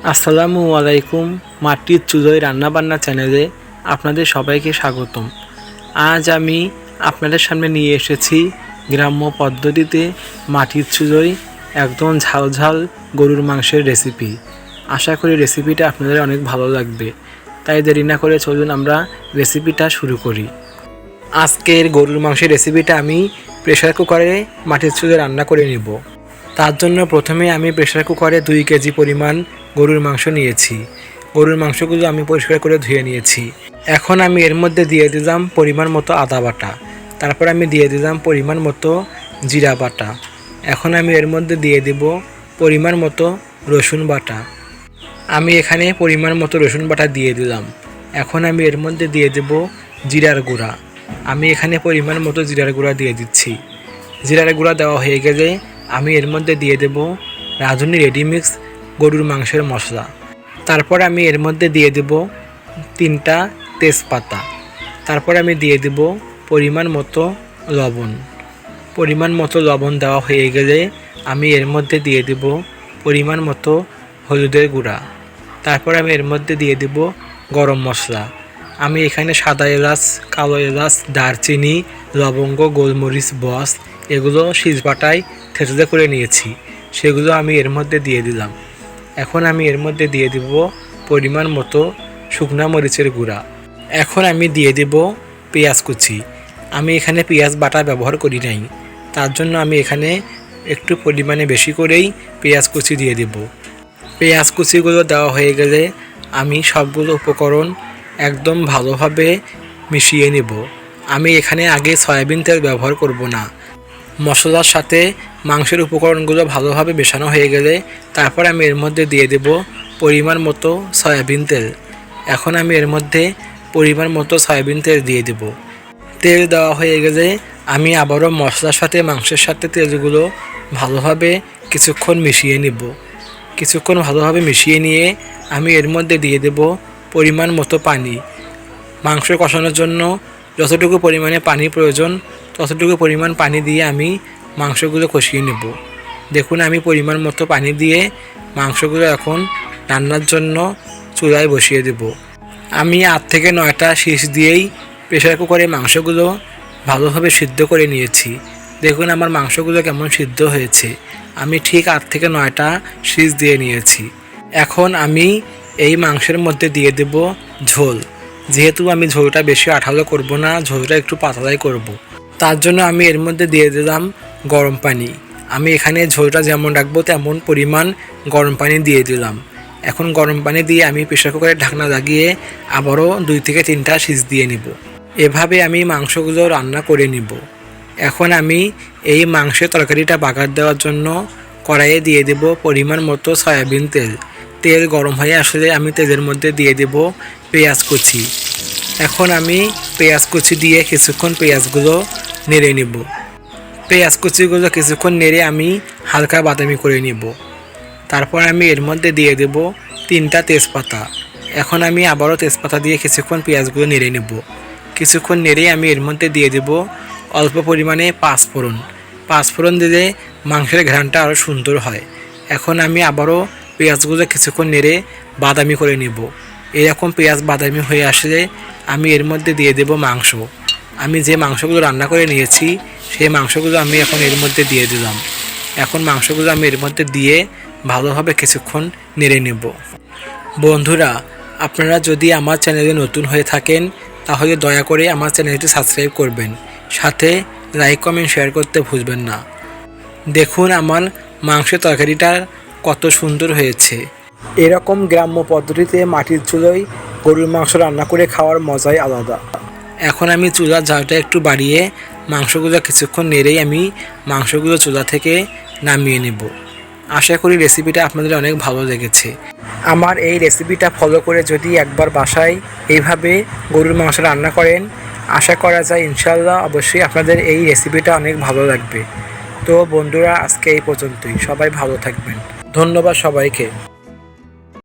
আসসালামু আলাইকুম। মাটির চুলোয় রান্নাবান্না চ্যানেলে আপনাদের সবাইকে স্বাগতম। আজ আমি আপনাদের সামনে নিয়ে এসেছি গ্রাম্য পদ্ধতিতে মাটির চুলোয় একদম ঝালঝাল গরুর মাংসের রেসিপি। আশা করি রেসিপিটা আপনাদের অনেক ভালো লাগবে, তাই দেরি না করে চলুন আমরা রেসিপিটা শুরু করি। আজকের গরুর মাংসের রেসিপিটা আমি প্রেসার কুকারে মাটির চুলোয় রান্না করে নেব। তার জন্য প্রথমে আমি প্রেসার কুকারে 2 কেজি পরিমাণ গরুর মাংস নিয়েছি। গরুর মাংসগুলো আমি পরিষ্কার করে ধুয়ে নিয়েছি। এখন আমি এর মধ্যে দিয়ে দিলাম পরিমাণ মতো আদা বাটা, তারপর আমি দিয়ে দিলাম পরিমাণ মতো জিরা বাটা। এখন আমি এর মধ্যে দিয়ে দেব পরিমাণ মতো রসুন বাটা। আমি এখানে পরিমাণ মতো রসুন বাটা দিয়ে দিলাম। এখন আমি এর মধ্যে দিয়ে দেব জিরার গুঁড়া। আমি এখানে পরিমাণ মতো জিরার গুঁড়া দিয়ে দিচ্ছি। জিরার গুঁড়া দেওয়া হয়ে গেলে আমি এর মধ্যে দিয়ে দেব রাঁধুনি রেডিমিক্স গরুর মাংসের মশলা। তারপর আমি এর মধ্যে দিয়ে দেব 3টা তেজপাতা। তারপর আমি দিয়ে দেব পরিমাণ মতো লবণ। পরিমাণ মতো লবণ দেওয়া হয়ে গেলে আমি এর মধ্যে দিয়ে দেব পরিমাণ মতো হলুদের গুঁড়া। তারপর আমি এর মধ্যে দিয়ে দেব গরম মশলা। আমি এখানে সাদা এলাচ, কালো এলাচ, দারচিনি, লবঙ্গ, গোলমরিচ, বস এগুলো শিলপাটায় থেতলে করে নিয়েছি, সেগুলো আমি এর মধ্যে দিয়ে দিলাম। এখন আমি এর মধ্যে দিয়ে দেব পরিমাণ মতো শুকনো মরিচের গুঁড়া। এখন আমি দিয়ে দেব পেঁয়াজ কুচি। আমি এখানে পেঁয়াজ বাটা ব্যবহার করি নাই, তার জন্য আমি এখানে একটু পরিমাণে বেশি করেই পেঁয়াজ কুচি দিয়ে দেব। পেঁয়াজ কুচিগুলো দেওয়া হয়ে গেলে আমি সবগুলো উপকরণ একদম ভালোভাবে মিশিয়ে নেব। আমি এখানে আগে সয়াবিন তেল ব্যবহার করব না। মশলার সাথে মাংসের উপকরণগুলো ভালোভাবে মেশানো হয়ে গেলে তারপর আমি এর মধ্যে দিয়ে দেব পরিমাণ মতো সয়াবিন তেল। এখন আমি এর মধ্যে পরিমাণ মতো সয়াবিন তেল দিয়ে দেব। তেল দেওয়া হয়ে গেলে আমি আবারও মশলার সাথে মাংসের সাথে তেলগুলো ভালোভাবে কিছুক্ষণ মিশিয়ে নেব। কিছুক্ষণ ভালোভাবে মিশিয়ে নিয়ে আমি এর মধ্যে দিয়ে দেব পরিমাণ মতো পানি। মাংস কষানোর জন্য যতটুকু পরিমাণে পানি প্রয়োজন ততটুকু পরিমাণ পানি দিয়ে আমি মাংসগুলো কষিয়ে নেব। দেখুন আমি পরিমাণ মতো পানি দিয়ে মাংসগুলো এখন রান্নার জন্য চুলায় বসিয়ে দেব। আমি 8 থেকে 9টা শীষ দিয়েই প্রেসার কুকারে মাংসগুলো ভালোভাবে সিদ্ধ করে নিয়েছি। দেখুন আমার মাংসগুলো কেমন সিদ্ধ হয়েছে। আমি ঠিক 8 থেকে 9টা শীষ দিয়ে নিয়েছি। এখন আমি এই মাংসের মধ্যে দিয়ে দেব ঝোল। যেহেতু আমি ঝোলটা বেশি আঠালো করব না, ঝোলটা একটু পাতলাই করব, তার জন্য আমি এর মধ্যে দিয়ে দিলাম গরম পানি। আমি এখানে ঝোলটা যেমন রাখবো তেমন পরিমাণ গরম পানি দিয়ে দিলাম। এখন গরম পানি দিয়ে আমি প্রেসার কুকারের ঢাকনা লাগিয়ে আবারও 2 থেকে 3টা সিজ দিয়ে নিব। এভাবে আমি মাংসগুলো রান্না করে নিব। এখন আমি এই মাংসের তরকারিটা বাগার দেওয়ার জন্য কড়াইয়ে দিয়ে দেব পরিমাণ মতো সয়াবিন তেল। তেল গরম হয়ে আসলে আমি তেলের মধ্যে দিয়ে দেব পেঁয়াজ কুচি। এখন আমি পেঁয়াজ কুচি দিয়ে কিছুক্ষণ পেঁয়াজগুলো নেড়ে নেব। পেঁয়াজ কুচিগুলো কিছুক্ষণ নেড়ে আমি হালকা বাদামি করে নেব। তারপর আমি এর মধ্যে দিয়ে দেব 3টা তেজপাতা। এখন আমি আবারও তেজপাতা দিয়ে কিছুক্ষণ পেঁয়াজগুলো নেড়ে নেব। কিছুক্ষণ নেড়ে আমি এর মধ্যে দিয়ে দেব অল্প পরিমাণে পাঁচফোড়ন। পাঁচফোড়ন দিলে মাংসের ঘ্রাণটা আরও সুন্দর হয়। এখন আমি আবারও পেঁয়াজগুলো কিছুক্ষণ নেড়ে বাদামি করে নেব। এরকম পেঁয়াজ বাদামি হয়ে আসলে আমি এর মধ্যে দিয়ে দেব মাংস। আমি যে মাংসগুলো রান্না করে নিয়েছি সেই মাংসগুলো আমি এখন এর মধ্যে দিয়ে দিলাম। এখন মাংসগুলো আমি এর মধ্যে দিয়ে ভালোভাবে কিছুক্ষণ নেড়ে নেব। বন্ধুরা, আপনারা যদি আমার চ্যানেলে নতুন হয়ে থাকেন তাহলে দয়া করে আমার চ্যানেলটি সাবস্ক্রাইব করবেন, সাথে লাইক কমেন্ট শেয়ার করতে ভুলবেন না। দেখুন আমার মাংসের তরকারিটা কত সুন্দর হয়েছে। এরকম গ্রাম্য পদ্ধতিতে মাটির চুলোয় গরুর মাংস রান্না করে খাওয়ার মজাই আলাদা। এখন আমি চুলার ঝালটা একটু বাড়িয়ে মাংসগুলো কিছুক্ষণ নেড়েই আমি মাংসগুলো চুলা থেকে নামিয়ে নেব। আশা করি রেসিপিটা আপনাদের অনেক ভালো লেগেছে। আমার এই রেসিপিটা ফলো করে যদি একবার বাসায় এইভাবে গরুর মাংস রান্না করেন, আশা করা যায় ইনশাল্লাহ অবশ্যই আপনাদের এই রেসিপিটা অনেক ভালো লাগবে। তো বন্ধুরা, আজকে এই পর্যন্তই। সবাই ভালো থাকবেন। ধন্যবাদ সবাইকে।